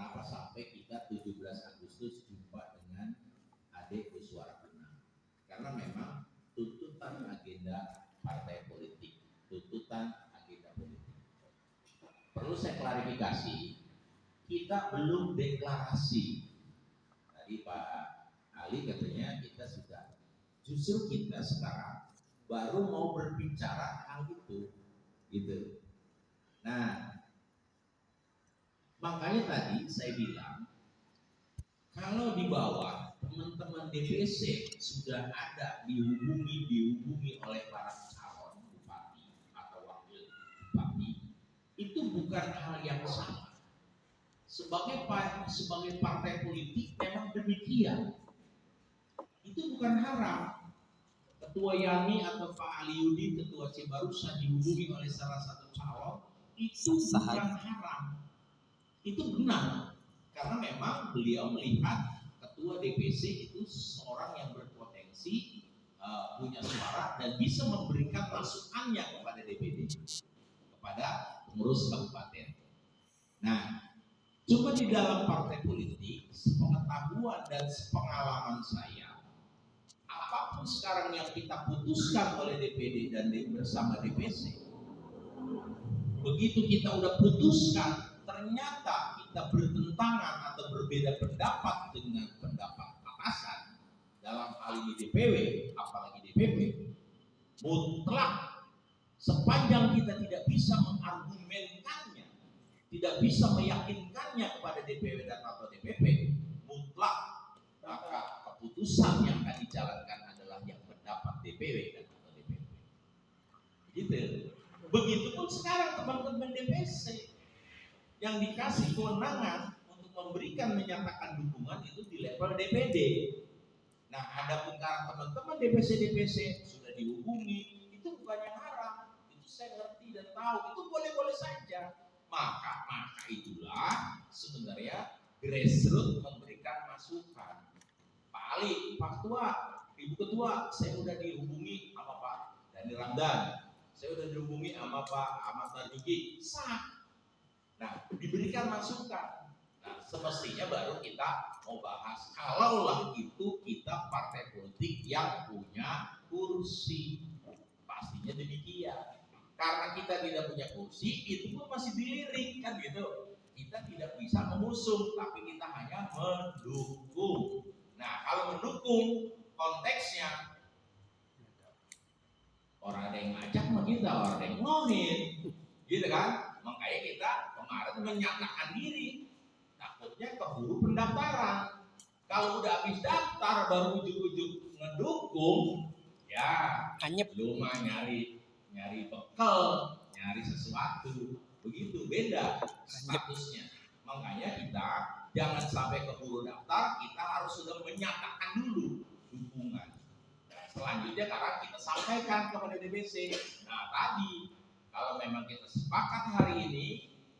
kenapa sampai kita 17 Agustus jumpa dengan adik Kuswara Kunang. Karena memang tuntutan agenda partai politik, tuntutan agenda politik. Perlu saya klarifikasi, kita belum deklarasi. Tadi Pak Ali katanya kita sudah, justru kita sekarang baru mau berbicara hal itu, gitu. Nah, makanya tadi saya bilang, kalau di bawah teman-teman DPC sudah ada dihubungi oleh para calon bupati atau wakil bupati, itu bukan hal yang sama. Sebagai partai politik memang demikian. Itu bukan haram. Ketua Yani atau Pak Aliudi, Ketua Cibarusa dihubungi oleh salah satu calon, itu bukan haram. Itu benar, karena memang beliau melihat ketua DPC itu seorang yang berpotensi, punya suara dan bisa memberikan masukannya kepada DPD, kepada pengurus kabupaten. Nah, cuma di dalam partai politik, sepengetahuan dan sepengalaman saya, apapun sekarang yang kita putuskan oleh DPD dan bersama DPC, begitu kita udah putuskan, ternyata kita bertentangan atau berbeda pendapat dengan pendapat atasan, dalam hal ini DPW, apalagi DPP, mutlak sepanjang kita tidak bisa mengargumenkannya, tidak bisa meyakinkannya kepada DPW dan atau DPP, mutlak maka keputusan yang akan dijalankan adalah yang pendapat DPW dan atau DPP. Gitu. Begitupun sekarang teman-teman DPC yang dikasih kewenangan untuk memberikan menyatakan dukungan itu di level DPD. Nah, ada pun teman-teman DPC sudah dihubungi, itu bukan yang haram. Itu saya ngerti dan tahu, itu boleh-boleh saja. Maka itulah sebenarnya grassroots memberikan masukan. Pak Ali, Pak Ketua, Ibu Ketua, saya sudah dihubungi sama Pak Dhani Ramdan. Saya sudah dihubungi sama Pak Ahmad Marzuki, sah. Nah, diberikan masukan. Nah, semestinya baru kita mau bahas. Kalaulah itu kita partai politik yang punya kursi, pastinya demikian. Karena kita tidak punya kursi, itu pun masih dilirik kan gitu. Kita tidak bisa mengusung, tapi kita hanya mendukung. Nah, kalau mendukung konteksnya, orang ada yang ngajak sama kita, orang ada yang ngomongin, gitu kan? Makanya kita kemarin menyatakan diri, takutnya keburu pendaftaran. Kalau udah habis daftar baru ujung-ujung ngedukung, ya lu mah nyari bekal, nyari sesuatu, begitu beda statusnya. Makanya kita jangan sampai keburu daftar, kita harus sudah menyatakan dulu dukungan. Selanjutnya sekarang kita sampaikan kepada DPC. Nah, tadi kalau memang kita sepakat hari ini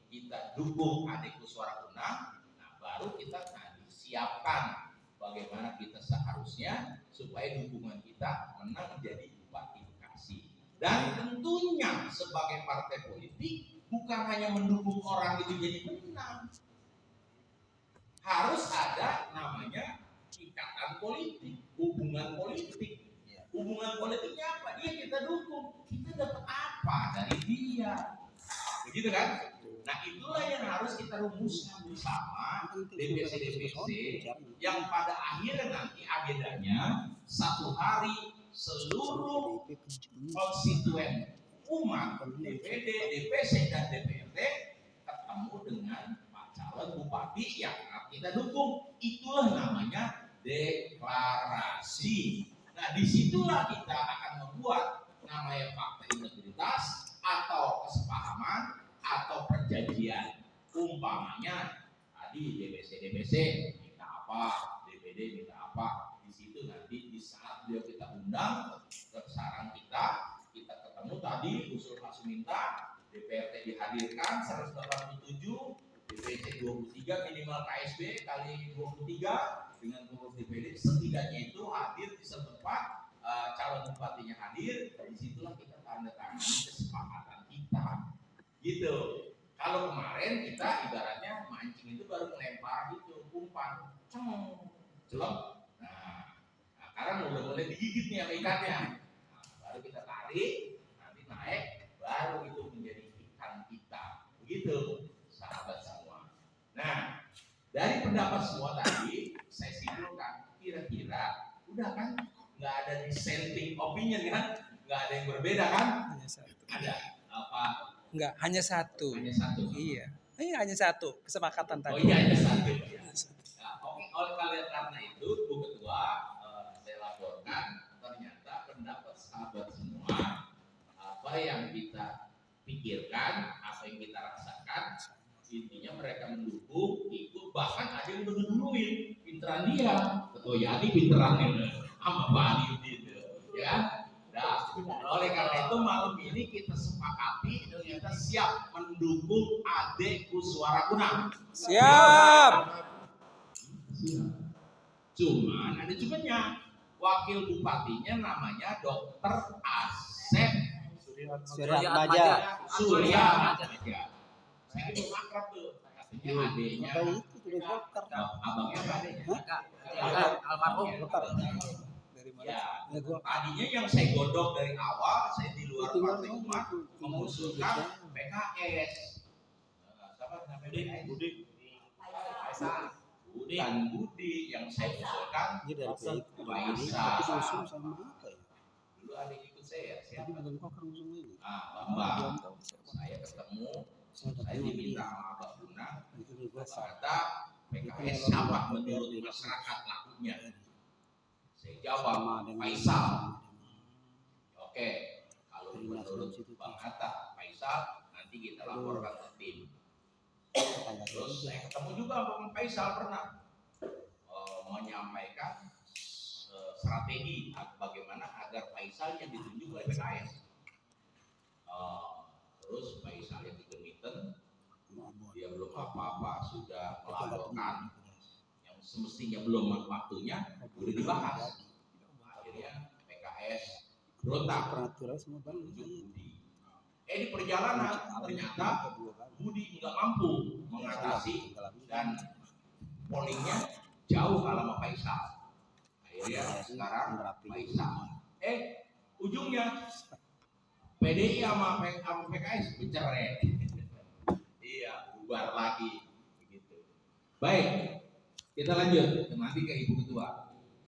kita dukung adik Kuswara Kunang, nah baru kita nanti siapkan bagaimana kita seharusnya supaya dukungan kita menang menjadi Bupati Bekasi. Dan tentunya sebagai partai politik bukan hanya mendukung orang itu jadi menang, harus ada namanya ikatan politik, hubungan politik. Hubungan politiknya apa? Dia kita dukung, kita dapat apa dari dia, begitu kan? Nah, itulah yang harus kita rumuskan bersama DPC yang pada akhirnya nanti agendanya satu hari seluruh konstituen umat DPD, DPC dan DPRD ketemu dengan Pak calon bupati yang kita dukung. Itulah namanya deklarasi. Nah, disitulah kita akan membuat namanya fakta integritas atau kesepahaman atau perjanjian. Umpamanya tadi DPC minta apa, DPD minta apa. Di situ nanti di saat beliau kita undang ke sarang kita ketemu tadi usul Pak Suminta, DPRD dihadirkan 187, DPC 23 minimal KSB kali 23 dengan pengurus DPD, setidaknya itu hadir di setempat, calon bupatinya hadir, dari situlah kita tanda tangan kesepakatan kita, gitu. Kalau kemarin kita ibaratnya mancing itu baru baru melempar itu umpan, celok. Nah, sekarang udah mulai digigit nih sama ikannya. Nah, baru kita tarik, nanti naik, baru itu menjadi ikan kita. Begitu, sahabat semua. Nah, dari pendapat semua tadi, saya simpulkan kira-kira udah kan, nggak ada dissenting opinion kan, nggak ada yang berbeda kan? Hanya satu. Ada apa? Enggak, hanya satu. Hanya satu. Iya. Hanya satu kesepakatan Oh tadi. iya, hanya satu. Nah, oke, oleh karena itu, Bu Ketua, saya laporkan ternyata pendapat sahabat semua, apa yang kita pikirkan, apa yang kita rasakan, intinya mereka mendukung, ikut, bahkan ada yang ngeduluin, pinteran dia. Ketua Yani pinteran sama Pak Adi gitu, ya. Nah, oleh karena itu malam ini kita sepakati, kita siap mendukung adekku Suara Kunang. Siap. Cuman ada cumannya. Wakil bupatinya namanya Dr. Asep Surya Atmaja. Surya Atmaja. Saya belum akrab tuh. Katanya adeknya. Abangnya apa adeknya? Almarhum. Ya, tadinya yang saya godok dari awal, saya di luar partai umat mengusulkan PKS. Siapa namanya? Budi. Dan Budi yang saya usulkan Faisal. Dulu ada yang ikut saya, siapa? Bambang. Saya ketemu, saya diminta sama Abah Bunang, kata PKS siapa menurut masyarakat lakunya? Saya jawab Faisal. Oke, kalau menurut Bang Hatta Faisal, nanti kita laporkan ke tim. Terus saya ketemu juga Bang Faisal pernah menyampaikan strategi bagaimana agar Faisal yang ditunjuk oleh PKS. Terus Faisal yang intermittent, dia belum apa-apa sudah melaporkan yang semestinya belum waktunya, udah dibahas. Akhirnya PKS berontak Budi. Di perjalanan ternyata Budi nggak mampu mengatasi dan pollingnya jauh kalah sama Faisal. Akhirnya sekarang Faisal. Ujungnya PDI sama PKS bercerai. Iya, bubar lagi begitu. Baik, kita lanjut nanti ke Ibu Ketua.